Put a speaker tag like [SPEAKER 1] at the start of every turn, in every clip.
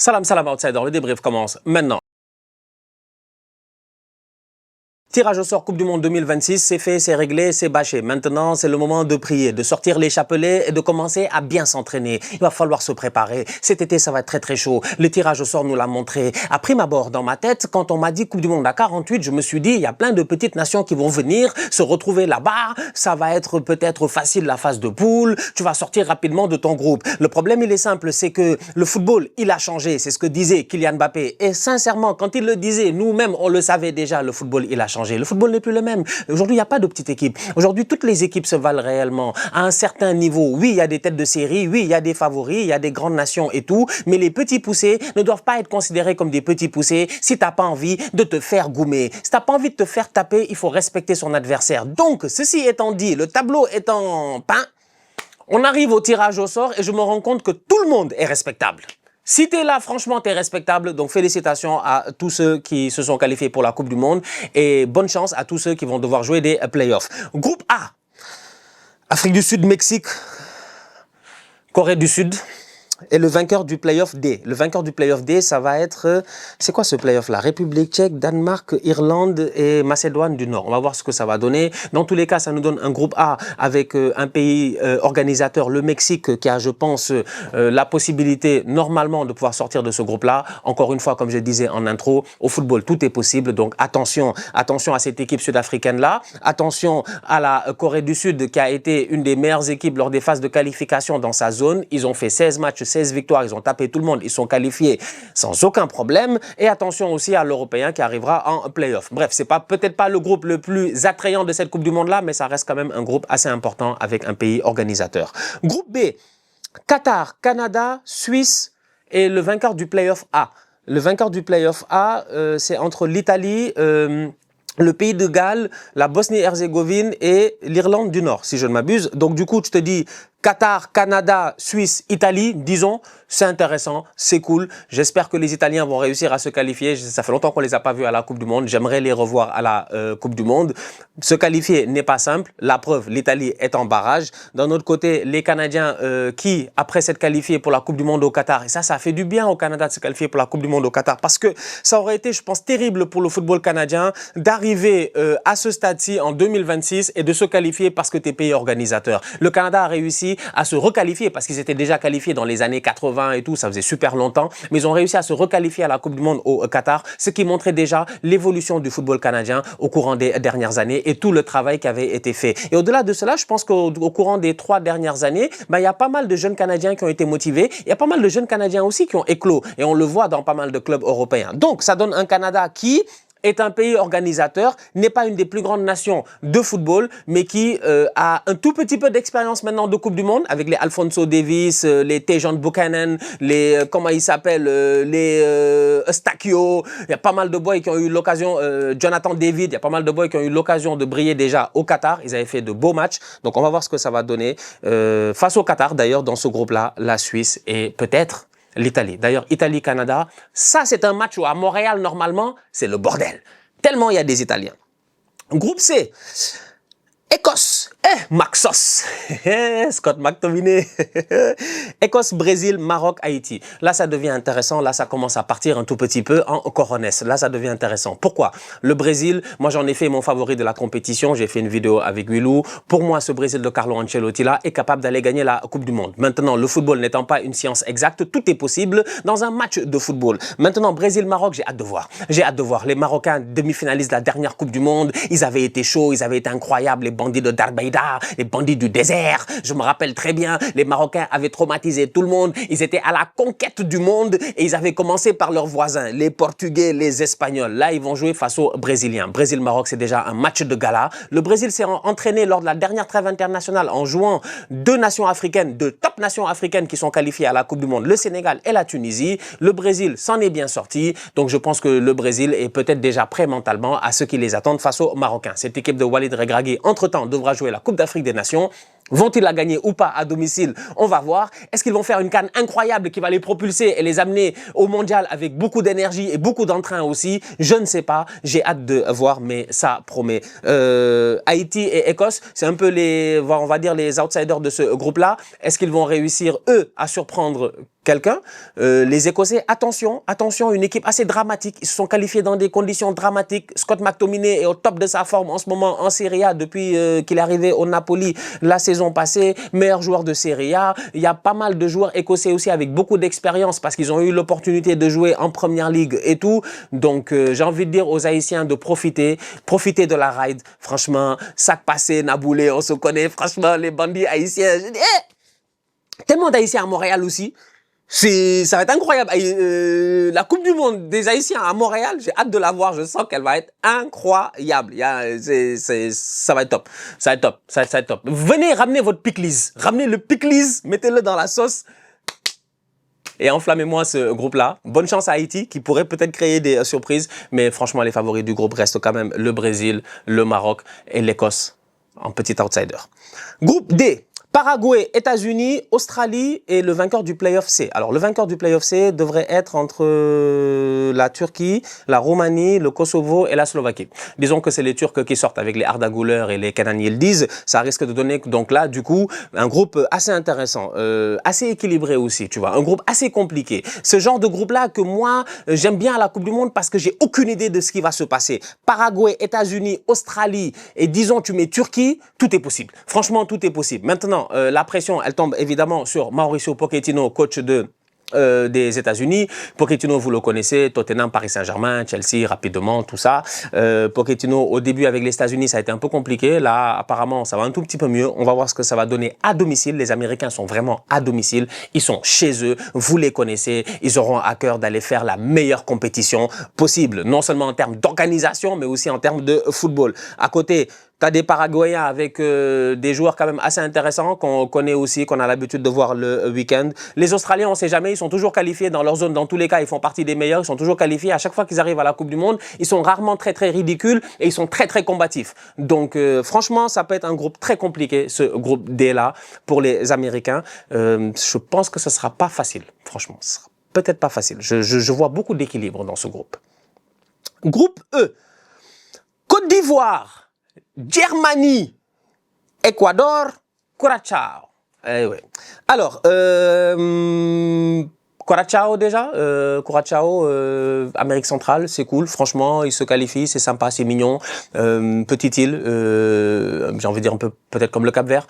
[SPEAKER 1] Salam salam outsider, le débrief commence maintenant. Tirage au sort Coupe du Monde 2026, c'est fait, c'est réglé, c'est bâché. Maintenant, c'est le moment de prier, de sortir les chapelets et de commencer à bien s'entraîner. Il va falloir se préparer. Cet été, ça va être très très chaud. Le tirage au sort nous l'a montré. À prime abord, dans ma tête, quand on m'a dit Coupe du Monde à 48, je me suis dit, il y a plein de petites nations qui vont venir se retrouver là-bas. Ça va être peut-être facile la phase de poule. Tu vas sortir rapidement de ton groupe. Le problème, il est simple, c'est que le football, il a changé. C'est ce que disait Kylian Mbappé. Et sincèrement, quand il le disait, nous-mêmes, on le savait déjà, le football, il a changé. Le football n'est plus le même. Aujourd'hui, il n'y a pas de petite équipe. Aujourd'hui, toutes les équipes se valent réellement à un certain niveau. Oui, il y a des têtes de série, oui, il y a des favoris, il y a des grandes nations et tout, mais les petits poussés ne doivent pas être considérés comme des petits poussés si tu n'as pas envie de te faire goumer. Si tu n'as pas envie de te faire taper, il faut respecter son adversaire. Donc, ceci étant dit, le tableau étant peint, on arrive au tirage au sort et je me rends compte que tout le monde est respectable. Si t'es là, franchement, t'es respectable. Donc, félicitations à tous ceux qui se sont qualifiés pour la Coupe du Monde. Et bonne chance à tous ceux qui vont devoir jouer des playoffs. Groupe A. Afrique du Sud, Mexique, Corée du Sud. Et le vainqueur du playoff D. Le vainqueur du playoff D, ça va être... c'est quoi ce playoff-là? République tchèque, Danemark, Irlande et Macédoine du Nord. On va voir ce que ça va donner. Dans tous les cas, ça nous donne un groupe A avec un pays organisateur, le Mexique, qui a, je pense, la possibilité normalement de pouvoir sortir de ce groupe-là. Encore une fois, comme je disais en intro, au football, tout est possible. Donc attention à cette équipe sud-africaine-là. Attention à la Corée du Sud, qui a été une des meilleures équipes lors des phases de qualification dans sa zone. Ils ont fait 16 matchs, 16 victoires, ils ont tapé tout le monde, ils sont qualifiés sans aucun problème. Et attention aussi à l'Européen qui arrivera en play-off. Bref, c'est peut-être pas le groupe le plus attrayant de cette Coupe du Monde-là, mais ça reste quand même un groupe assez important avec un pays organisateur. Groupe B, Qatar, Canada, Suisse et le vainqueur du play-off A. Le vainqueur du play-off A, c'est entre l'Italie, le pays de Galles, la Bosnie-Herzégovine et l'Irlande du Nord, si je ne m'abuse. Donc du coup, tu te dis Qatar, Canada, Suisse, Italie, disons, c'est intéressant, c'est cool. J'espère que les Italiens vont réussir à se qualifier. Ça fait longtemps qu'on les a pas vus à la Coupe du Monde. J'aimerais les revoir à la Coupe du Monde. Se qualifier n'est pas simple. La preuve, l'Italie est en barrage. D'un autre côté, les Canadiens qui, après s'être qualifiés pour la Coupe du Monde au Qatar, et ça fait du bien au Canada de se qualifier pour la Coupe du Monde au Qatar parce que ça aurait été, je pense, terrible pour le football canadien d'arriver à ce stade-ci en 2026 et de se qualifier parce que tu es pays organisateur. Le Canada a réussi à se requalifier parce qu'ils étaient déjà qualifiés dans les années 80 et tout, ça faisait super longtemps, mais ils ont réussi à se requalifier à la Coupe du Monde au Qatar, ce qui montrait déjà l'évolution du football canadien au courant des dernières années et tout le travail qui avait été fait. Et au-delà de cela, je pense qu'au courant des 3 dernières années, il y a pas mal de jeunes Canadiens qui ont été motivés, il y a pas mal de jeunes Canadiens aussi qui ont éclos et on le voit dans pas mal de clubs européens. Donc, ça donne un Canada qui est un pays organisateur, n'est pas une des plus grandes nations de football, mais qui a un tout petit peu d'expérience maintenant de Coupe du Monde, avec les Alphonso Davies, les Tejan Buchanan, les, comment ils s'appellent, les Eustachio. Il y a pas mal de boys qui ont eu l'occasion, Jonathan David, il y a pas mal de boys qui ont eu l'occasion de briller déjà au Qatar. Ils avaient fait de beaux matchs. Donc on va voir ce que ça va donner. Face au Qatar, d'ailleurs, dans ce groupe-là, la Suisse et peut-être l'Italie. D'ailleurs, Italie-Canada, ça c'est un match où à Montréal, normalement, c'est le bordel. Tellement il y a des Italiens. Groupe C, Écosse, Maxos, Scott McTominay, Écosse, Brésil, Maroc, Haïti. Là, ça devient intéressant. Là, ça commence à partir un tout petit peu en coronesse. Là, ça devient intéressant. Pourquoi? Le Brésil, moi, j'en ai fait mon favori de la compétition. J'ai fait une vidéo avec Willou. Pour moi, ce Brésil de Carlo Ancelotti là est capable d'aller gagner la Coupe du Monde. Maintenant, le football n'étant pas une science exacte, tout est possible dans un match de football. Maintenant, Brésil-Maroc, j'ai hâte de voir. J'ai hâte de voir. Les Marocains, demi-finalistes de la dernière Coupe du Monde, ils avaient été chauds, ils avaient été incroyables. Les bandits de Darbeida, les bandits du désert. Je me rappelle très bien, les Marocains avaient traumatisé tout le monde. Ils étaient à la conquête du monde et ils avaient commencé par leurs voisins, les Portugais, les Espagnols. Là, ils vont jouer face aux Brésiliens. Brésil-Maroc, c'est déjà un match de gala. Le Brésil s'est entraîné lors de la dernière trêve internationale en jouant 2 nations africaines, 2 top nations africaines qui sont qualifiées à la Coupe du Monde, le Sénégal et la Tunisie. Le Brésil s'en est bien sorti. Donc, je pense que le Brésil est peut-être déjà prêt mentalement à ce qui les attendent face aux Marocains. Cette équipe de Walid Regragui, entre-temps, devra jouer la Coupe d'Afrique des Nations. Vont-ils la gagner ou pas à domicile? On va voir. Est-ce qu'ils vont faire une CAN incroyable qui va les propulser et les amener au mondial avec beaucoup d'énergie et beaucoup d'entrain aussi? Je ne sais pas. J'ai hâte de voir, mais ça promet. Haïti et Écosse, c'est un peu on va dire les outsiders de ce groupe-là. Est-ce qu'ils vont réussir, eux, à surprendre quelqu'un? Les Écossais, attention, une équipe assez dramatique. Ils se sont qualifiés dans des conditions dramatiques. Scott McTominay est au top de sa forme en ce moment en Serie A depuis qu'il est arrivé au Napoli la saison passée. Meilleur joueur de Serie A. Il y a pas mal de joueurs écossais aussi avec beaucoup d'expérience parce qu'ils ont eu l'opportunité de jouer en Première Ligue et tout. Donc, j'ai envie de dire aux Haïtiens de profiter de la ride. Franchement, sac passé, Naboulé, on se connaît. Franchement, les bandits haïtiens. Je dis, tellement d'Haïtiens à Montréal aussi. Ça va être incroyable. La Coupe du Monde des Haïtiens à Montréal, j'ai hâte de la voir. Je sens qu'elle va être incroyable. Ça va être top. Ça va être top. Ça va être top. Venez ramener votre pickles. Ramenez le pickles, mettez-le dans la sauce. Et enflammez-moi ce groupe-là. Bonne chance à Haïti qui pourrait peut-être créer des surprises. Mais franchement, les favoris du groupe restent quand même le Brésil, le Maroc et l'Écosse en petit outsider. Groupe D. Paraguay, États-Unis, Australie et le vainqueur du Playoff C. Alors, le vainqueur du Playoff C devrait être entre la Turquie, la Roumanie, le Kosovo et la Slovaquie. Disons que c'est les Turcs qui sortent avec les Arda Güler et les Kenan Yildiz. Ça risque de donner, donc là, du coup, un groupe assez intéressant, assez équilibré aussi, tu vois. Un groupe assez compliqué. Ce genre de groupe-là que moi, j'aime bien à la Coupe du Monde parce que j'ai aucune idée de ce qui va se passer. Paraguay, États-Unis, Australie et disons, tu mets Turquie, tout est possible. Franchement, tout est possible. Maintenant, la pression, elle tombe évidemment sur Mauricio Pochettino, coach des États-Unis. Pochettino, vous le connaissez, Tottenham, Paris Saint-Germain, Chelsea, rapidement, tout ça. Pochettino, au début avec les États-Unis, ça a été un peu compliqué. Là, apparemment, ça va un tout petit peu mieux. On va voir ce que ça va donner à domicile. Les Américains sont vraiment à domicile. Ils sont chez eux. Vous les connaissez. Ils auront à cœur d'aller faire la meilleure compétition possible. Non seulement en termes d'organisation, mais aussi en termes de football. À côté, tu as des Paraguayens avec des joueurs quand même assez intéressants qu'on connaît aussi, qu'on a l'habitude de voir le week-end. Les Australiens, on ne sait jamais, ils sont toujours qualifiés dans leur zone. Dans tous les cas, ils font partie des meilleurs. Ils sont toujours qualifiés. À chaque fois qu'ils arrivent à la Coupe du Monde, ils sont rarement très ridicules et ils sont très combatifs. Donc franchement, ça peut être un groupe très compliqué, ce groupe D-là, pour les Américains. Je pense que ce ne sera pas facile. Franchement, ce sera peut-être pas facile. Je vois beaucoup d'équilibre dans ce groupe. Groupe E. Côte d'Ivoire. Germanie, Équateur, Curaçao. Ouais. Alors, Curaçao déjà, Curaçao, Amérique centrale, c'est cool, franchement, ils se qualifient, c'est sympa, c'est mignon. Petite île, j'ai envie de dire un peu peut-être comme le Cap-Vert.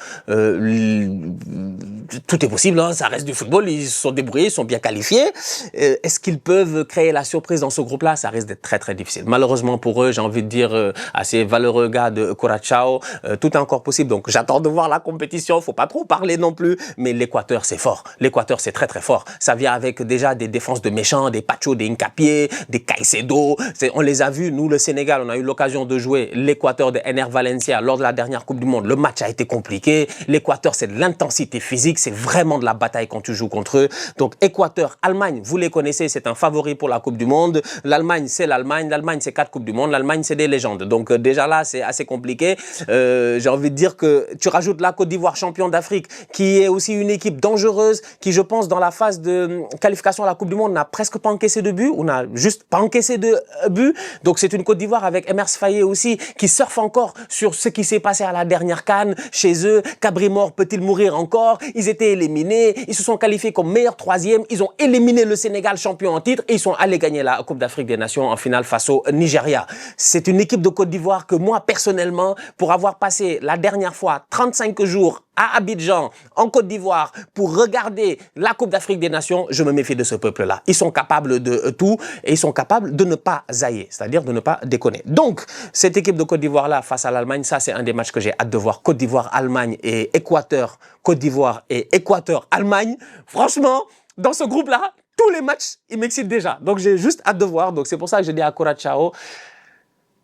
[SPEAKER 1] Tout est possible, hein, ça reste du football, ils se sont débrouillés, ils sont bien qualifiés. Est-ce qu'ils peuvent créer la surprise dans ce groupe-là? Ça risque d'être très difficile. Malheureusement pour eux, j'ai envie de dire à ces valeureux gars de Curaçao, tout est encore possible. Donc j'attends de voir la compétition, faut pas trop parler non plus. Mais l'Équateur, c'est fort. L'Équateur, c'est très fort. Ça vient avec déjà des défenses de méchants, des Pacho, des Incapié, des Caicedo. On les a vus, nous, le Sénégal, on a eu l'occasion de jouer l'Équateur de NR Valencia lors de la dernière Coupe du Monde. Le match a été compliqué. L'Équateur, c'est de l'intensité physique. C'est vraiment de la bataille quand tu joues contre eux. Donc, Équateur, Allemagne, vous les connaissez, c'est un favori pour la Coupe du Monde. L'Allemagne, c'est l'Allemagne. L'Allemagne, c'est 4 Coupes du Monde. L'Allemagne, c'est des légendes. Donc, déjà là, c'est assez compliqué. J'ai envie de dire que tu rajoutes la Côte d'Ivoire, champion d'Afrique, qui est aussi une équipe dangereuse, qui, je pense, dans la phase de qualification à la Coupe du Monde, n'a presque pas encaissé de but, ou n'a juste pas encaissé de but. Donc, c'est une Côte d'Ivoire avec Emers Faye aussi, qui surfe encore sur ce qui s'est passé à la dernière CAN chez eux. Cabrimore peut-il mourir encore? Ils étaient éliminés, ils se sont qualifiés comme meilleur troisième, ils ont éliminé le Sénégal champion en titre et ils sont allés gagner la Coupe d'Afrique des Nations en finale face au Nigeria. C'est une équipe de Côte d'Ivoire que moi, personnellement, pour avoir passé la dernière fois 35 jours à Abidjan, en Côte d'Ivoire, pour regarder la Coupe d'Afrique des Nations, je me méfie de ce peuple-là. Ils sont capables de tout et ils sont capables de ne pas zailler, c'est-à-dire de ne pas déconner. Donc, cette équipe de Côte d'Ivoire-là face à l'Allemagne, ça c'est un des matchs que j'ai hâte de voir. Côte d'Ivoire, Allemagne et Équateur, Côte d'Ivoire et Équateur, Allemagne. Franchement, dans ce groupe-là, tous les matchs, ils m'excitent déjà. Donc, j'ai juste hâte de voir. Donc, c'est pour ça que je dis à Curaçao.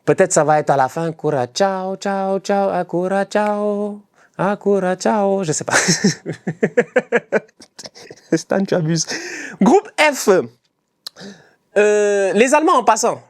[SPEAKER 1] Peut-être ça va être à la fin. Curaçao, ciao, ciao, à Curaçao. Curaçao, je sais pas. Stan, tu abuses. Groupe F. Les Allemands, en passant,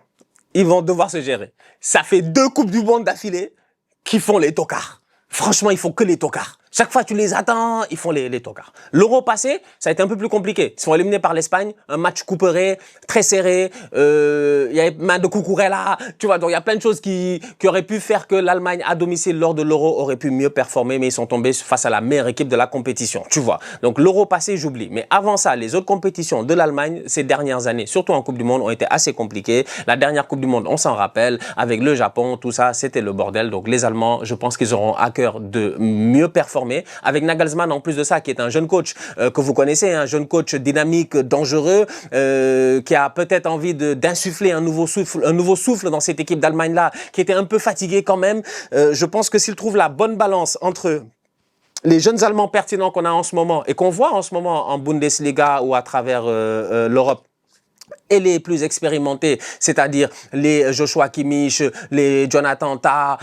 [SPEAKER 1] ils vont devoir se gérer. Ça fait 2 Coupes du Monde d'affilée qui font les tocards. Franchement, il faut que les tocards. Chaque fois, tu les attends, ils font les tocards. L'Euro passé, ça a été un peu plus compliqué. Ils sont éliminés par l'Espagne, un match couperé, très serré. Il y avait main de Cucurella, tu vois. Donc, il y a plein de choses qui auraient pu faire que l'Allemagne, à domicile, lors de l'Euro, aurait pu mieux performer, mais ils sont tombés face à la meilleure équipe de la compétition, tu vois. Donc, l'Euro passé, j'oublie. Mais avant ça, les autres compétitions de l'Allemagne, ces dernières années, surtout en Coupe du Monde, ont été assez compliquées. La dernière Coupe du Monde, on s'en rappelle, avec le Japon, tout ça, c'était le bordel. Donc, les Allemands, je pense qu'ils auront à cœur de mieux performer. Avec Nagelsmann, en plus de ça, qui est un jeune coach que vous connaissez, un jeune coach dynamique, dangereux, qui a peut-être envie d'insuffler un nouveau souffle dans cette équipe d'Allemagne-là, qui était un peu fatiguée quand même. Je pense que s'il trouve la bonne balance entre les jeunes Allemands pertinents qu'on a en ce moment et qu'on voit en ce moment en Bundesliga ou à travers l'Europe, et les plus expérimentés, c'est-à-dire les Joshua Kimmich, les Jonathan Tah,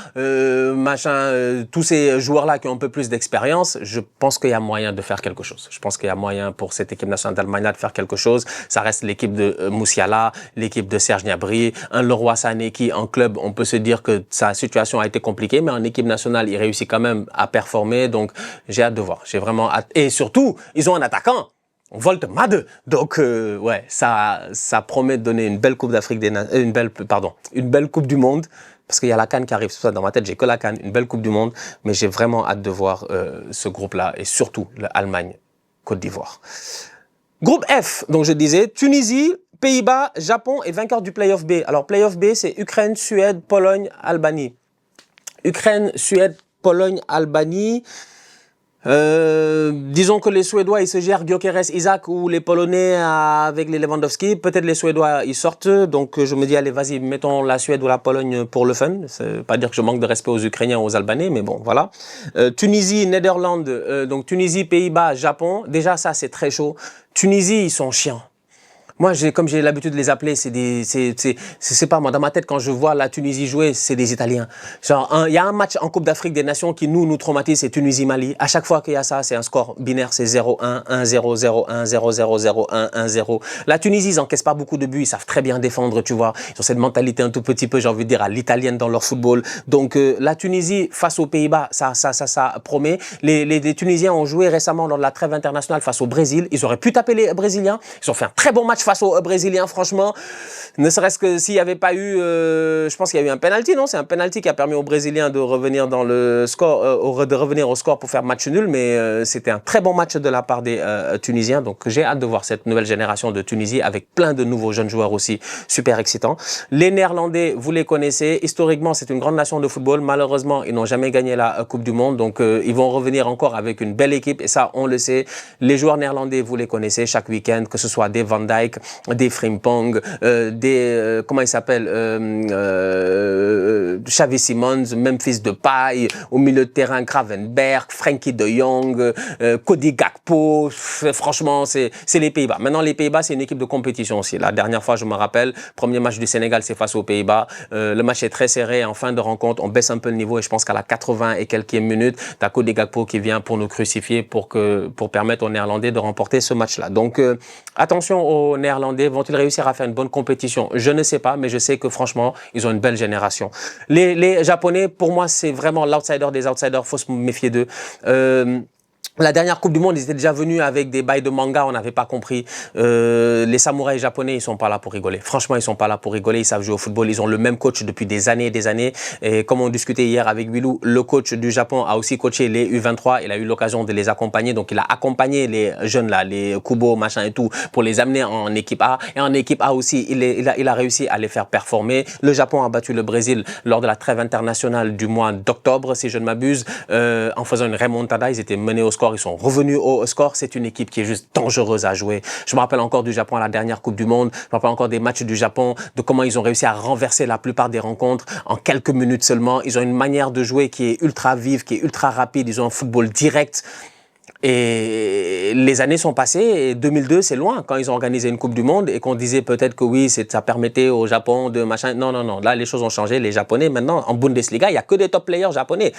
[SPEAKER 1] tous ces joueurs-là qui ont un peu plus d'expérience, je pense qu'il y a moyen de faire quelque chose. Je pense qu'il y a moyen pour cette équipe nationale d'Allemagne de faire quelque chose. Ça reste l'équipe de Moussiala, l'équipe de Serge Gnabry, un Leroy Sané qui, en club, on peut se dire que sa situation a été compliquée, mais en équipe nationale, il réussit quand même à performer. Donc, j'ai hâte de voir. J'ai vraiment hâte. Et surtout, ils ont un attaquant. Woltemade. Donc, ouais, ça promet de donner une belle Coupe d'Afrique une belle Coupe du Monde. Parce qu'il y a la CAN qui arrive. C'est ça, dans ma tête, j'ai que la CAN, une belle Coupe du Monde. Mais j'ai vraiment hâte de voir ce groupe-là. Et surtout, l'Allemagne, Côte d'Ivoire. Groupe F, donc je disais, Tunisie, Pays-Bas, Japon et vainqueur du Playoff B. Alors, Playoff B, c'est Ukraine, Suède, Pologne, Albanie. Ukraine, Suède, Pologne, Albanie. Disons que les Suédois, ils se gèrent Gyökeres, Isaac, ou les Polonais avec les Lewandowski. Peut-être les Suédois, ils sortent. Donc, je me dis, allez, vas-y, mettons la Suède ou la Pologne pour le fun. C'est pas dire que je manque de respect aux Ukrainiens ou aux Albanais, mais bon, voilà. Tunisie, Netherlands, donc Tunisie, Pays-Bas, Japon. Déjà, ça, c'est très chaud. Tunisie, ils sont chiants. Moi, comme j'ai l'habitude de les appeler, c'est pas moi. Dans ma tête, quand je vois la Tunisie jouer, c'est des Italiens. Genre, il y a un match en Coupe d'Afrique des Nations qui nous traumatise, c'est Tunisie-Mali. À chaque fois qu'il y a ça, c'est un score binaire, c'est 0-1, 1-0, 0-1, 0-0, 0-1, 1-0. La Tunisie, ils encaissent pas beaucoup de buts, ils savent très bien défendre, tu vois. Ils ont cette mentalité un tout petit peu, j'ai envie de dire, à l'italienne dans leur football. Donc, la Tunisie, face aux Pays-Bas, ça promet. Les Tunisiens ont joué récemment lors de la trêve internationale face au Brésil. Ils auraient pu taper les Brésiliens. Ils ont fait un très bon match face aux Brésiliens, franchement. Ne serait-ce que s'il n'y avait pas eu, je pense qu'il y a eu un penalty, non? C'est un penalty qui a permis aux Brésiliens de revenir dans le score, de revenir au score pour faire match nul, mais c'était un très bon match de la part des Tunisiens. Donc j'ai hâte de voir cette nouvelle génération de Tunisie avec plein de nouveaux jeunes joueurs aussi, super excitants. Les Néerlandais, vous les connaissez. Historiquement, c'est une grande nation de football. Malheureusement, ils n'ont jamais gagné la Coupe du Monde, donc ils vont revenir encore avec une belle équipe et ça, on le sait. Les joueurs néerlandais, vous les connaissez chaque week-end, que ce soit des Van Dijk, des Frimpong, comment il s'appelle, Xavi Simons, Memphis Depay, au milieu de terrain Gravenberch, Frenkie de Jong, Cody Gakpo. Franchement, c'est les Pays-Bas. Maintenant, les Pays-Bas, c'est une équipe de compétition aussi. La dernière fois, je me rappelle, premier match du Sénégal, c'est face aux Pays-Bas. Le match est très serré. En fin de rencontre, on baisse un peu le niveau et je pense qu'à la 80 et quelques minutes, t'as Cody Gakpo qui vient pour nous crucifier pour permettre aux Néerlandais de remporter ce match-là. Donc, attention aux Néerlandais. Vont-ils réussir à faire une bonne compétition? Je ne sais pas, mais je sais que franchement, ils ont une belle génération. Les Japonais, pour moi, c'est vraiment l'outsider des outsiders. Faut se méfier d'eux. La dernière Coupe du Monde, ils étaient déjà venus avec des bails de manga, on n'avait pas compris. Les samouraïs japonais, ils sont pas là pour rigoler. Franchement, ils sont pas là pour rigoler, ils savent jouer au football. Ils ont le même coach depuis des années et des années. Et comme on discutait hier avec Wilou, le coach du Japon a aussi coaché les U23. Il a eu l'occasion de les accompagner. Donc, il a accompagné les jeunes là, les Kubo, machin et tout, pour les amener en équipe A. Et en équipe A aussi, il a réussi à les faire performer. Le Japon a battu le Brésil lors de la trêve internationale du mois d'octobre, si je ne m'abuse, en faisant une remontada. Ils étaient menés au score. Ils sont revenus au score. C'est une équipe qui est juste dangereuse à jouer. Je me rappelle encore du Japon à la dernière Coupe du Monde. Je me rappelle encore des matchs du Japon, de comment ils ont réussi à renverser la plupart des rencontres en quelques minutes seulement. Ils ont une manière de jouer qui est ultra vive, qui est ultra rapide. Ils ont un football direct. Et les années sont passées et 2002, c'est loin quand ils ont organisé une Coupe du Monde et qu'on disait peut-être que oui, ça permettait au Japon de machin. Non, non, non. Là, les choses ont changé. Les Japonais, maintenant, en Bundesliga, il n'y a que des top players japonais.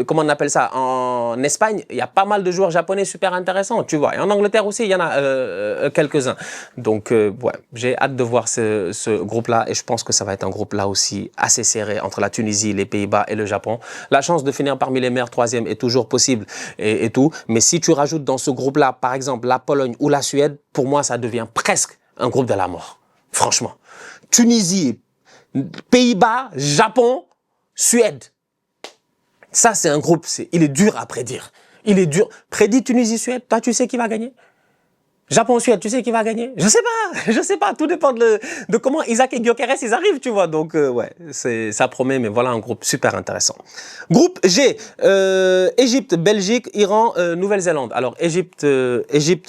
[SPEAKER 1] Comment on appelle ça? En Espagne, il y a pas mal de joueurs japonais super intéressants, tu vois. Et en Angleterre aussi, il y en a quelques-uns. Donc, ouais, j'ai hâte de voir ce groupe-là et je pense que ça va être un groupe là aussi assez serré entre la Tunisie, les Pays-Bas et le Japon. La chance de finir parmi les meilleurs troisièmes est toujours possible et tout. Mais si tu rajoutes dans ce groupe-là, par exemple, la Pologne ou la Suède, pour moi, ça devient presque un groupe de la mort. Franchement. Tunisie, Pays-Bas, Japon, Suède. Ça, c'est un groupe, il est dur à prédire. Il est dur. Prédit Tunisie-Suède, toi, tu sais qui va gagner? Japon-Suède, tu sais qui va gagner? Je sais pas, tout dépend de comment Isaac et Gyökeres ils arrivent, tu vois. Donc ouais, ça promet, mais voilà un groupe super intéressant. Groupe G, Égypte, Belgique, Iran, Nouvelle-Zélande. Alors Égypte,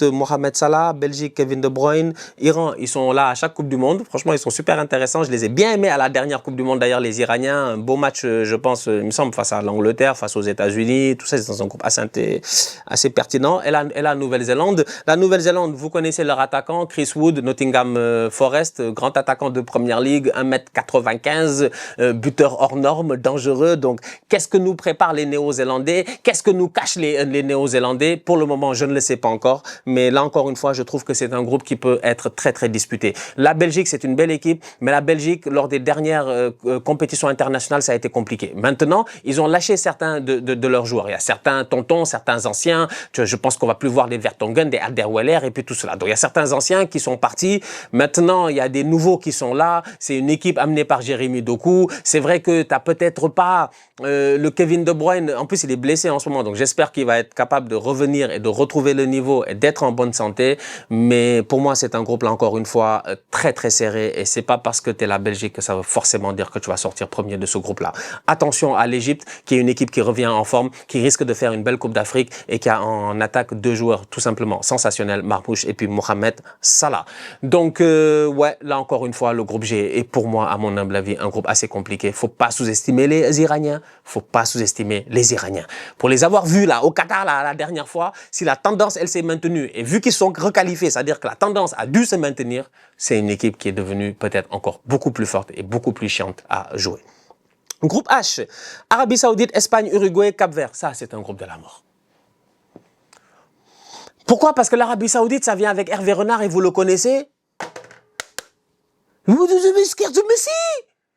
[SPEAKER 1] Mohamed Salah, Belgique, Kevin De Bruyne, Iran, ils sont là à chaque Coupe du Monde. Franchement, ils sont super intéressants. Je les ai bien aimés à la dernière Coupe du Monde d'ailleurs, les Iraniens. Un beau match, je pense, il me semble, face à l'Angleterre, face aux États-Unis. Tout ça, c'est dans un groupe assez pertinent. Et la Nouvelle-Zélande, vous connaissez leur attaquant, Chris Wood, Nottingham Forest, grand attaquant de Première Ligue, 1m95, buteur hors norme, dangereux. Donc, qu'est-ce que nous préparent les Néo-Zélandais? Qu'est-ce que nous cachent les Néo-Zélandais? Pour le moment, je ne le sais pas encore. Mais là, encore une fois, je trouve que c'est un groupe qui peut être très, très disputé. La Belgique, c'est une belle équipe, mais la Belgique, lors des dernières compétitions internationales, ça a été compliqué. Maintenant, ils ont lâché certains de leurs joueurs. Il y a certains tontons, certains anciens. Je pense qu'on va plus voir des Vertonghen, des Alderweireld et puis tout cela. Donc, il y a certains anciens qui sont partis. Maintenant, il y a des nouveaux qui sont là. C'est une équipe amenée par Jérémy Doku. C'est vrai que tu n'as peut-être pas le Kevin De Bruyne. En plus, il est blessé en ce moment. Donc, j'espère qu'il va être capable de revenir et de retrouver le niveau et d'être en bonne santé. Mais pour moi, c'est un groupe, là, encore une fois, très, très serré. Et c'est pas parce que tu es la Belgique que ça veut forcément dire que tu vas sortir premier de ce groupe-là. Attention à l'Égypte, qui est une équipe qui revient en forme, qui risque de faire une belle Coupe d'Afrique et qui a en attaque deux joueurs tout simplement sensationnels, Marmouche et puis Mohamed Salah. Donc, ouais, là encore une fois, le groupe G est pour moi, à mon humble avis, un groupe assez compliqué. Faut pas sous-estimer les Iraniens. Faut pas sous-estimer les Iraniens. Pour les avoir vus là, au Qatar, là, la dernière fois, si la tendance, elle s'est maintenue, et vu qu'ils sont requalifiés, c'est-à-dire que la tendance a dû se maintenir, c'est une équipe qui est devenue peut-être encore beaucoup plus forte et beaucoup plus chiante à jouer. Groupe H, Arabie Saoudite, Espagne, Uruguay, Cap-Vert. Ça, c'est un groupe de la mort. Pourquoi? Parce que l'Arabie Saoudite, ça vient avec Hervé Renard et vous le connaissez. Vous devez scared de Messi.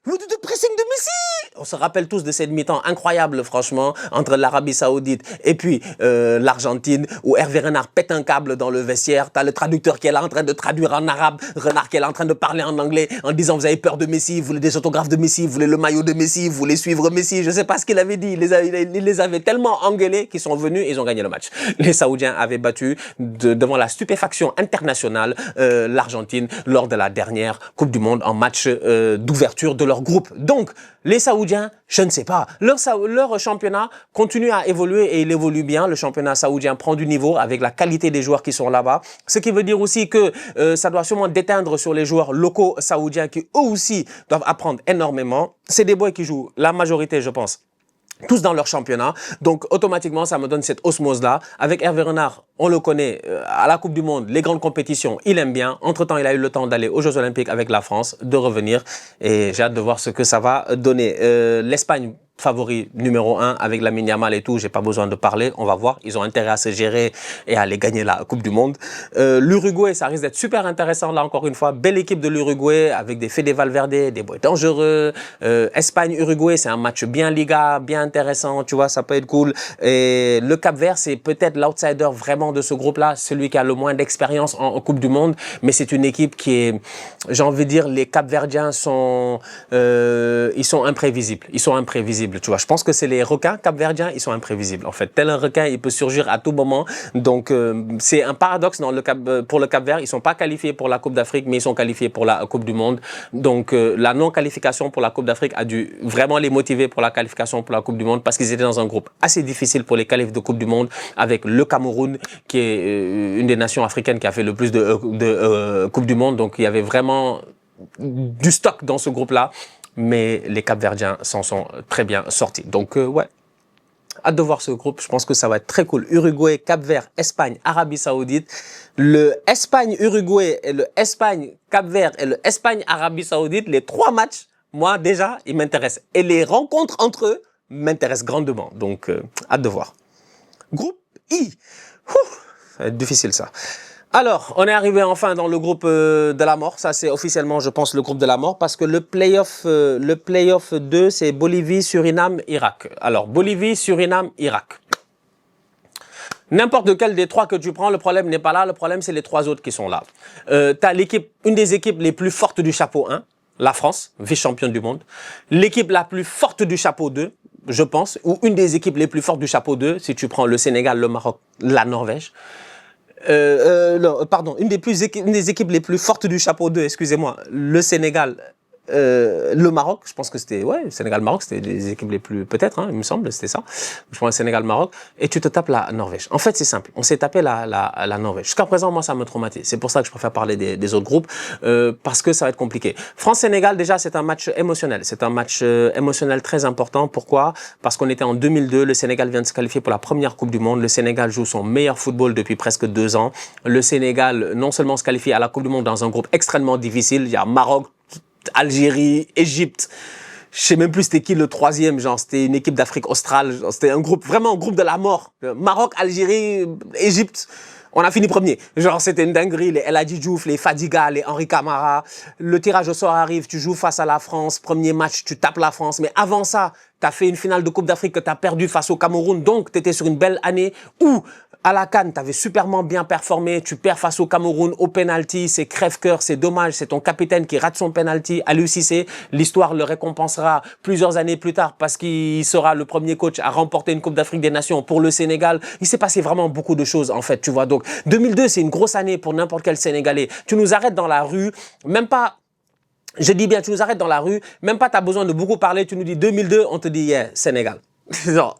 [SPEAKER 1] De pressing de Messi. On se rappelle tous de cette mi-temps incroyable, franchement, entre l'Arabie Saoudite et puis l'Argentine, où Hervé Renard pète un câble dans le vestiaire. T'as le traducteur qui est là en train de traduire en arabe, Renard qui est là en train de parler en anglais, en disant vous avez peur de Messi, vous voulez des autographes de Messi, vous voulez le maillot de Messi, vous voulez suivre Messi. Je sais pas ce qu'il avait dit. Il les avait tellement engueulés qu'ils sont venus et ils ont gagné le match. Les Saoudiens avaient battu devant la stupéfaction internationale l'Argentine lors de la dernière Coupe du Monde en match d'ouverture de leur groupe. Donc, les Saoudiens, je ne sais pas. Leur championnat continue à évoluer et il évolue bien. Le championnat saoudien prend du niveau avec la qualité des joueurs qui sont là-bas. Ce qui veut dire aussi que ça doit sûrement déteindre sur les joueurs locaux saoudiens qui eux aussi doivent apprendre énormément. C'est des boys qui jouent la majorité, je pense, tous dans leur championnat. Donc, automatiquement, ça me donne cette osmose-là. Avec Hervé Renard, on le connaît, à la Coupe du Monde, les grandes compétitions, il aime bien. Entre-temps, il a eu le temps d'aller aux Jeux Olympiques avec la France, de revenir. Et j'ai hâte de voir ce que ça va donner. L'Espagne, favori numéro 1 avec Lamine Yamal et tout, j'ai pas besoin de parler, on va voir, ils ont intérêt à se gérer et à aller gagner la Coupe du Monde. L'Uruguay, ça risque d'être super intéressant là encore une fois, belle équipe de l'Uruguay avec des Fede Valverde, des boys dangereux. Espagne-Uruguay, c'est un match bien Liga, bien intéressant, tu vois, ça peut être cool. Et le Cap-Vert, c'est peut-être l'outsider vraiment de ce groupe-là, celui qui a le moins d'expérience en Coupe du Monde, mais c'est une équipe qui est, j'ai envie de dire, les Cap-Verdiens sont, ils sont imprévisibles, tu vois. Je pense que c'est les requins capverdiens, ils sont imprévisibles. En fait, tel un requin, il peut surgir à tout moment. Donc, c'est un paradoxe dans pour le Cap-Vert. Ils sont pas qualifiés pour la Coupe d'Afrique, mais ils sont qualifiés pour la Coupe du Monde. Donc, la non-qualification pour la Coupe d'Afrique a dû vraiment les motiver pour la qualification pour la Coupe du Monde parce qu'ils étaient dans un groupe assez difficile pour les qualifs de Coupe du Monde avec le Cameroun, qui est une des nations africaines qui a fait le plus de Coupe du Monde. Donc, il y avait vraiment du stock dans ce groupe-là. Mais les Cap-Verdiens s'en sont très bien sortis. Donc, ouais, hâte de voir ce groupe. Je pense que ça va être très cool. Uruguay, Cap-Vert, Espagne, Arabie Saoudite. Le Espagne-Uruguay et le Espagne-Cap-Vert et le Espagne-Arabie Saoudite, les 3 matchs, moi déjà, ils m'intéressent. Et les rencontres entre eux m'intéressent grandement. Donc, hâte de voir. Groupe I. Ça va être difficile ça. Alors, on est arrivé enfin dans le groupe de la mort. Ça, c'est officiellement, je pense, le groupe de la mort parce que le playoff 2, c'est Bolivie, Suriname, Irak. Alors, Bolivie, Suriname, Irak. N'importe lequel des 3 que tu prends, le problème n'est pas là. Le problème, c'est les 3 autres qui sont là. T'as une des équipes les plus fortes du chapeau 1, la France, vice-championne du monde. L'équipe la plus forte du chapeau 2, je pense, ou une des équipes les plus fortes du chapeau 2, si tu prends le Sénégal, le Maroc, la Norvège. Pardon, une des équipes les plus fortes du chapeau 2, excusez-moi, le Sénégal, le Maroc, je pense que c'était, ouais, Sénégal-Maroc, c'était les équipes les plus, peut-être, hein, il me semble, c'était ça. Je prends le Sénégal-Maroc, et tu te tapes la Norvège. En fait, c'est simple, on s'est tapé la Norvège. Jusqu'à présent, moi, ça me traumatise. C'est pour ça que je préfère parler des autres groupes, parce que ça va être compliqué. France-Sénégal, déjà, c'est un match émotionnel. C'est un match émotionnel très important. Pourquoi? Parce qu'on était en 2002, le Sénégal vient de se qualifier pour la première Coupe du Monde. Le Sénégal joue son meilleur football depuis presque 2 ans. Le Sénégal, non seulement se qualifie à la Coupe du Monde dans un groupe extrêmement difficile, il y a Maroc, Algérie, Égypte, je sais même plus c'était qui le 3e, genre c'était une équipe d'Afrique australe, c'était un groupe, vraiment un groupe de la mort. Maroc, Algérie, Égypte, on a fini premier. Genre c'était une dinguerie, les El Hadji Diouf, les Fadiga, les Henri Camara. Le tirage au sort arrive, tu joues face à la France, premier match, tu tapes la France. Mais avant ça, tu as fait une finale de Coupe d'Afrique que tu as perdu face au Cameroun, donc tu étais sur une belle année où à la CAN, tu avais superment bien performé, tu perds face au Cameroun au penalty, c'est crève-cœur, c'est dommage, c'est ton capitaine qui rate son penalty, Aliou Cissé, l'histoire le récompensera plusieurs années plus tard parce qu'il sera le premier coach à remporter une Coupe d'Afrique des Nations pour le Sénégal. Il s'est passé vraiment beaucoup de choses en fait, tu vois. Donc 2002, c'est une grosse année pour n'importe quel Sénégalais. Tu nous arrêtes dans la rue, même pas... Je dis bien, tu nous arrêtes dans la rue, même pas tu as besoin de beaucoup parler, tu nous dis 2002, on te dit yeah, Sénégal.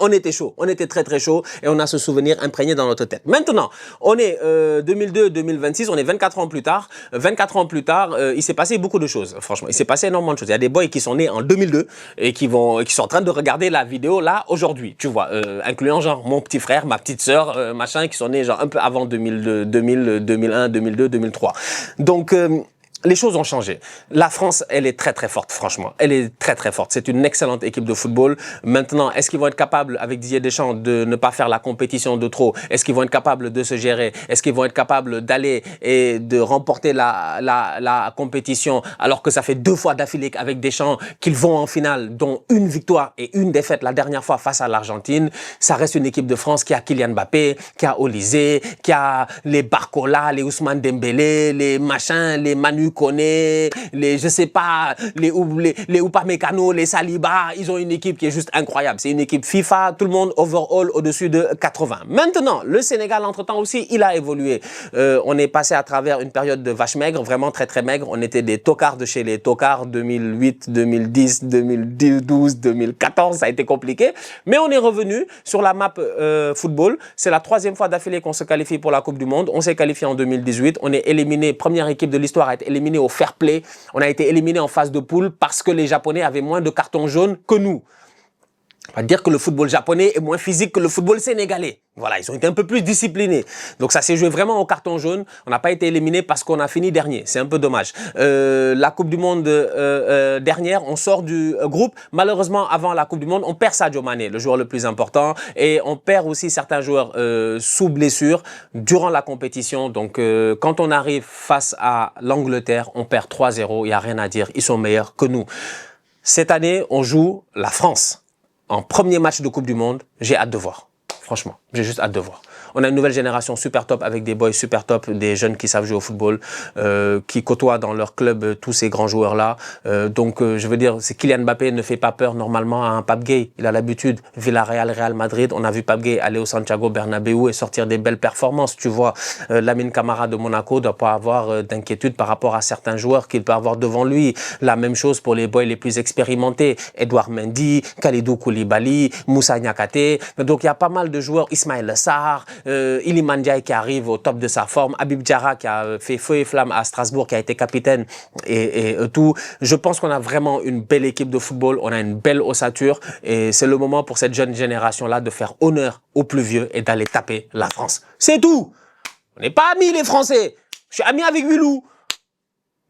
[SPEAKER 1] On était chaud, on était très très chaud et on a ce souvenir imprégné dans notre tête. Maintenant, on est 2002-2026, on est 24 ans plus tard. 24 ans plus tard, il s'est passé beaucoup de choses, franchement. Il s'est passé énormément de choses. Il y a des boys qui sont nés en 2002 et qui sont en train de regarder la vidéo là aujourd'hui, tu vois, incluant genre mon petit frère, ma petite sœur, machin, qui sont nés genre un peu avant 2002, 2000, 2001, 2002, 2003. Donc les choses ont changé. La France, elle est très très forte, franchement. Elle est très très forte. C'est une excellente équipe de football. Maintenant, est-ce qu'ils vont être capables, avec Didier Deschamps, de ne pas faire la compétition de trop? Est-ce qu'ils vont être capables de se gérer? Est-ce qu'ils vont être capables d'aller et de remporter la compétition alors que ça fait 2 fois d'affilée avec Deschamps qu'ils vont en finale, dont une victoire et une défaite la dernière fois face à l'Argentine? Ça reste une équipe de France qui a Kylian Mbappé, qui a Olysée, qui a les Barcola, les Ousmane Dembélé, les machins, les Manu Koné, les, je sais pas, les Upamecano, les Saliba, ils ont une équipe qui est juste incroyable. C'est une équipe FIFA, tout le monde overall au-dessus de 80. Maintenant, le Sénégal, entre-temps aussi, il a évolué. On est passé à travers une période de vache maigre, vraiment très très maigre. On était des tocards de chez les tocards, 2008, 2010, 2012, 2014, ça a été compliqué. Mais on est revenu sur la map football. C'est la 3e fois d'affilée qu'on se qualifie pour la Coupe du Monde. On s'est qualifié en 2018. On est éliminé, première équipe de l'histoire à être éliminée au fair play. On a été éliminé en phase de poule parce que les Japonais avaient moins de cartons jaunes que nous. On va dire que le football japonais est moins physique que le football sénégalais. Voilà, ils ont été un peu plus disciplinés. Donc ça s'est joué vraiment au carton jaune. On n'a pas été éliminé parce qu'on a fini dernier. C'est un peu dommage. La Coupe du Monde dernière, on sort du groupe. Malheureusement, avant la Coupe du Monde, on perd Sadio Mané, le joueur le plus important. Et on perd aussi certains joueurs sous blessure durant la compétition. Donc quand on arrive face à l'Angleterre, on perd 3-0. Il n'y a rien à dire. Ils sont meilleurs que nous. Cette année, on joue la France. En premier match de Coupe du Monde, j'ai hâte de voir. Franchement, j'ai juste hâte de voir. On a une nouvelle génération super top avec des boys super top, des jeunes qui savent jouer au football, qui côtoient dans leur club tous ces grands joueurs-là. Donc, je veux dire, Kylian Mbappé ne fait pas peur normalement à un Pape Gueye. Il a l'habitude. Villarreal, Real Madrid, on a vu Pape Gueye aller au Santiago Bernabéu et sortir des belles performances. Tu vois, Lamine Camara de Monaco ne doit pas avoir d'inquiétude par rapport à certains joueurs qu'il peut avoir devant lui. La même chose pour les boys les plus expérimentés. Edouard Mendy, Kalidou Koulibaly, Moussa Niakhaté. Donc, il y a pas mal de joueurs. Ismaël Sarr, Iliman Ndiaye qui arrive au top de sa forme, Habib Diarra qui a fait feu et flamme à Strasbourg, qui a été capitaine et tout. Je pense qu'on a vraiment une belle équipe de football, on a une belle ossature et c'est le moment pour cette jeune génération-là de faire honneur aux plus vieux et d'aller taper la France. C'est tout. On n'est pas amis les Français. Je suis ami avec Wilou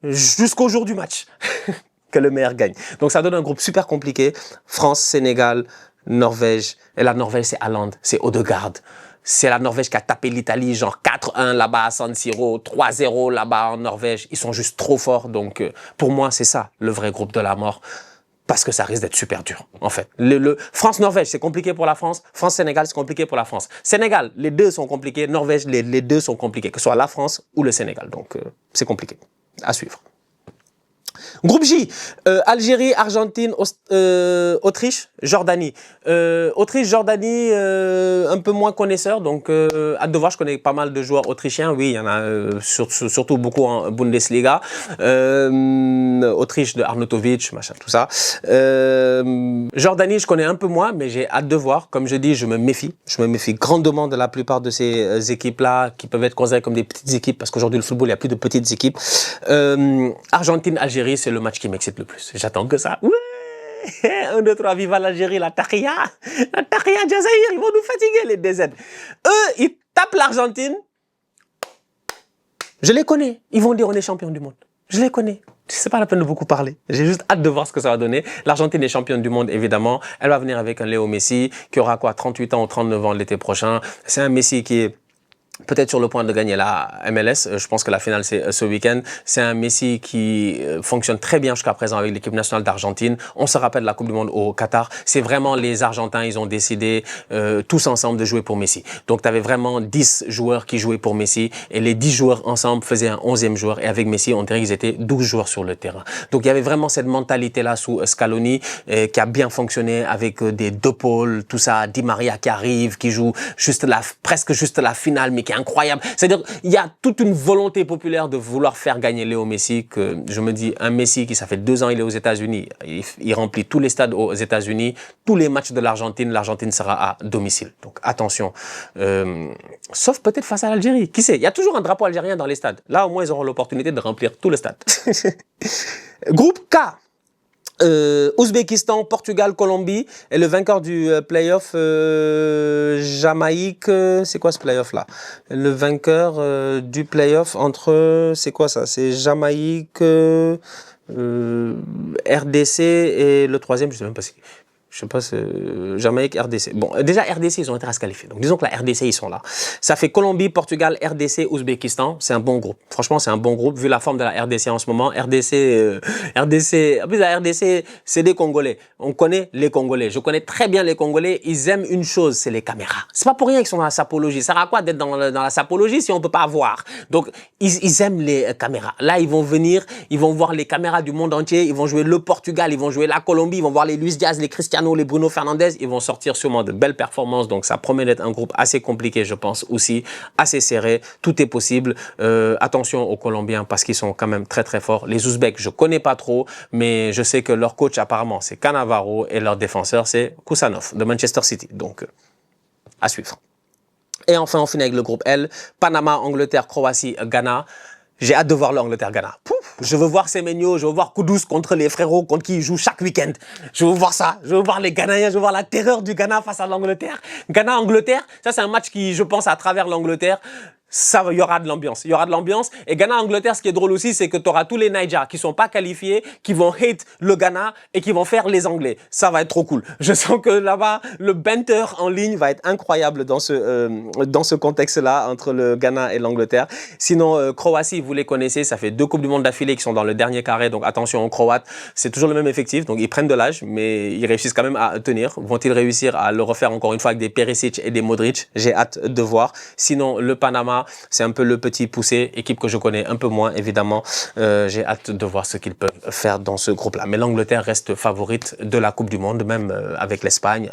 [SPEAKER 1] jusqu'au jour du match. Que le meilleur gagne. Donc ça donne un groupe super compliqué. France, Sénégal, Norvège. Et la Norvège, c'est Haaland, c'est Odegaard. C'est la Norvège qui a tapé l'Italie, genre 4-1 là-bas à San Siro, 3-0 là-bas en Norvège. Ils sont juste trop forts. Donc pour moi, c'est ça, le vrai groupe de la mort. Parce que ça risque d'être super dur, en fait. France-Norvège, c'est compliqué pour la France. France-Sénégal, c'est compliqué pour la France. Sénégal, les deux sont compliqués. Norvège, les deux sont compliqués. Que ce soit la France ou le Sénégal. Donc c'est compliqué. À suivre. Groupe J, Algérie, Argentine, Autriche, Jordanie. Autriche, Jordanie, un peu moins connaisseur, donc hâte de voir, je connais pas mal de joueurs autrichiens, oui, il y en a surtout beaucoup en Bundesliga. Autriche de Arnautovic, machin, tout ça. Jordanie, je connais un peu moins, mais j'ai hâte de voir. Comme je dis, je me méfie grandement de la plupart de ces équipes-là, qui peuvent être considérées comme des petites équipes, parce qu'aujourd'hui, le football, il n'y a plus de petites équipes. Argentine, Algérie, c'est le match qui m'excite le plus. J'attends que ça. Ouais, 1, 2, 3, viva l'Algérie, la Tahia, Jazaïr, ils vont nous fatiguer, les DZ. Eux, ils tapent l'Argentine. Je les connais. Ils vont dire on est champion du monde. Je les connais. C'est pas la peine de beaucoup parler. J'ai juste hâte de voir ce que ça va donner. L'Argentine est championne du monde, évidemment. Elle va venir avec un Léo Messi, qui aura quoi, 38 ans ou 39 ans l'été prochain. C'est un Messi qui est peut-être sur le point de gagner la MLS. Je pense que la finale, c'est ce week-end. C'est un Messi qui fonctionne très bien jusqu'à présent avec l'équipe nationale d'Argentine. On se rappelle la Coupe du Monde au Qatar. C'est vraiment les Argentins, ils ont décidé tous ensemble de jouer pour Messi. Donc, tu avais vraiment 10 joueurs qui jouaient pour Messi et les 10 joueurs ensemble faisaient un 11e joueur. Et avec Messi, on dirait qu'ils étaient 12 joueurs sur le terrain. Donc, il y avait vraiment cette mentalité-là sous Scaloni qui a bien fonctionné avec des De Paul, tout ça, Di Maria qui arrive, qui joue presque juste la finale, mais qui est incroyable. C'est-à-dire, il y a toute une volonté populaire de vouloir faire gagner Léo Messi, que je me dis, un Messi qui, ça fait 2 ans, il est aux États-Unis, il remplit tous les stades aux États-Unis, tous les matchs de l'Argentine sera à domicile. Donc, attention. Sauf peut-être face à l'Algérie. Qui sait? Il y a toujours un drapeau algérien dans les stades. Là, au moins, ils auront l'opportunité de remplir tout le stade. Groupe K. Ouzbékistan, Portugal, Colombie et le vainqueur du playoff Jamaïque. C'est quoi ce playoff là? Le vainqueur du playoff entre, c'est quoi ça? C'est Jamaïque, RDC et le troisième, je sais même pas si. Je sais pas, Jamaïque, RDC. Bon, déjà, RDC, ils ont intérêt à se qualifier. Donc, disons que la RDC, ils sont là. Ça fait Colombie, Portugal, RDC, Ouzbékistan. C'est un bon groupe. Franchement, c'est un bon groupe, vu la forme de la RDC en ce moment. RDC, en plus, la RDC, c'est des Congolais. On connaît les Congolais. Je connais très bien les Congolais. Ils aiment une chose, c'est les caméras. C'est pas pour rien qu'ils sont dans la sapologie. Ça sert à quoi d'être dans la sapologie si on peut pas voir? Donc, ils aiment les caméras. Là, ils vont venir, ils vont voir les caméras du monde entier. Ils vont jouer le Portugal, ils vont jouer la Colombie, ils vont voir les Luis Diaz, les Cristiano, les Bruno Fernandes, ils vont sortir sûrement de belles performances. Donc, ça promet d'être un groupe assez compliqué, je pense, aussi, assez serré. Tout est possible. Attention aux Colombiens parce qu'ils sont quand même très, très forts. Les Ouzbeks, je connais pas trop, mais je sais que leur coach, apparemment, c'est Cannavaro et leur défenseur, c'est Kusanov de Manchester City. Donc, à suivre. Et enfin, on finit avec le groupe L. Panama, Angleterre, Croatie, Ghana. J'ai hâte de voir l'Angleterre-Ghana. Je veux voir Semenyo, je veux voir Kudus contre les frérots contre qui ils jouent chaque week-end. Je veux voir ça. Je veux voir les Ghanéens, je veux voir la terreur du Ghana face à l'Angleterre. Ghana-Angleterre, ça c'est un match qui, je pense, à travers l'Angleterre, il y aura de l'ambiance. Il y aura de l'ambiance. Et Ghana-Angleterre, ce qui est drôle aussi, c'est que tu auras tous les Niger qui sont pas qualifiés, qui vont hate le Ghana et qui vont faire les Anglais. Ça va être trop cool. Je sens que là-bas, le banter en ligne va être incroyable dans ce contexte-là, entre le Ghana et l'Angleterre. Sinon, Croatie, vous les connaissez, ça fait 2 Coupes du Monde d'affilée qui sont dans le dernier carré, donc attention aux Croates. C'est toujours le même effectif, donc ils prennent de l'âge, mais ils réussissent quand même à tenir. Vont-ils réussir à le refaire encore une fois avec des Perisic et des Modric? J'ai hâte de voir. Sinon, le Panama, Panama, c'est un peu le petit poussé, équipe que je connais un peu moins, évidemment. J'ai hâte de voir ce qu'ils peuvent faire dans ce groupe-là. Mais l'Angleterre reste favorite de la Coupe du Monde, même avec l'Espagne,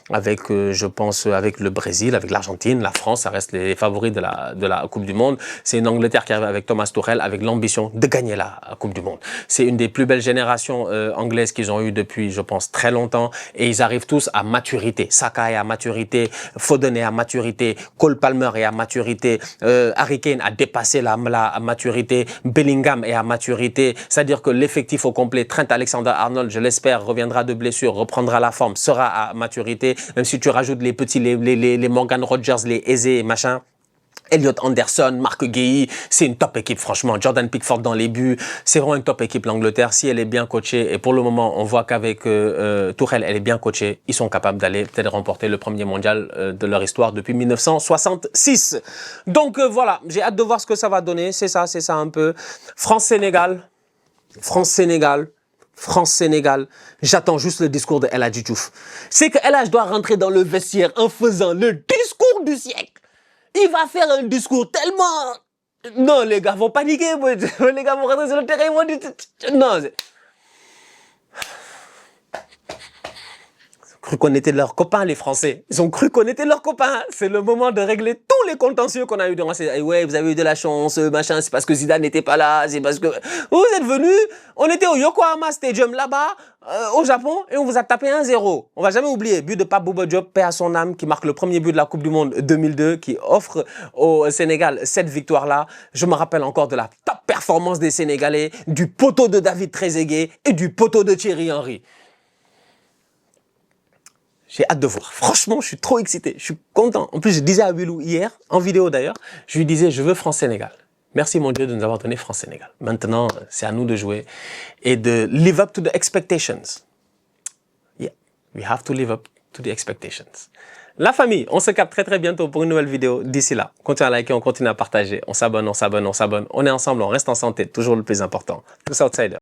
[SPEAKER 1] je pense, avec le Brésil, avec l'Argentine, la France, ça reste les favoris de la Coupe du Monde. C'est une Angleterre qui arrive avec Thomas Tuchel, avec l'ambition de gagner la Coupe du Monde. C'est une des plus belles générations anglaises qu'ils ont eues depuis, je pense, très longtemps. Et ils arrivent tous à maturité. Saka est à maturité, Foden est à maturité, Cole Palmer est à maturité, Harry Kane a dépassé la maturité, Bellingham est à maturité. C'est-à-dire que l'effectif au complet, Trent Alexander-Arnold, je l'espère, reviendra de blessure, reprendra la forme, sera à maturité. Même si tu rajoutes les petits, les Morgan Rogers, les Eze et machin. Elliot Anderson, Marc Guéhi, c'est une top équipe franchement. Jordan Pickford dans les buts, c'est vraiment une top équipe l'Angleterre. Si elle est bien coachée, et pour le moment on voit qu'avec Tuchel elle est bien coachée, ils sont capables d'aller peut-être remporter le premier mondial de leur histoire depuis 1966. Donc voilà, j'ai hâte de voir ce que ça va donner. C'est ça un peu. France-Sénégal, France-Sénégal. France-Sénégal, j'attends juste le discours de El Hadji Diouf. C'est que El Hadji doit rentrer dans le vestiaire en faisant le discours du siècle. Il va faire un discours tellement... Non, les gars vont paniquer. Les gars vont rentrer sur le terrain. Ils vont dire... Non. Ils ont cru qu'on était leurs copains, les Français. Ils ont cru qu'on était leurs copains. C'est le moment de régler tous les contentieux qu'on a eu durant ces... Eh ouais, vous avez eu de la chance, machin. C'est parce que Zidane n'était pas là. C'est parce que... Vous êtes venus. On était au Yokohama Stadium là-bas, au Japon, et on vous a tapé 1-0. On va jamais oublier. But de Pape Bouba Diop, paix à son âme, qui marque le premier but de la Coupe du Monde 2002, qui offre au Sénégal cette victoire-là. Je me rappelle encore de la top performance des Sénégalais, du poteau de David Trezeguet et du poteau de Thierry Henry. J'ai hâte de voir. Franchement, je suis trop excité. Je suis content. En plus, je disais à Willou hier, en vidéo d'ailleurs, je lui disais, je veux France-Sénégal. Merci mon Dieu de nous avoir donné France-Sénégal. Maintenant, c'est à nous de jouer et de live up to the expectations. Yeah, we have to live up to the expectations. La famille, on se capte très très bientôt pour une nouvelle vidéo. D'ici là, continuez à liker, on continue à partager. On s'abonne, on s'abonne, on s'abonne. On est ensemble, on reste en santé, toujours le plus important. Tous outsiders.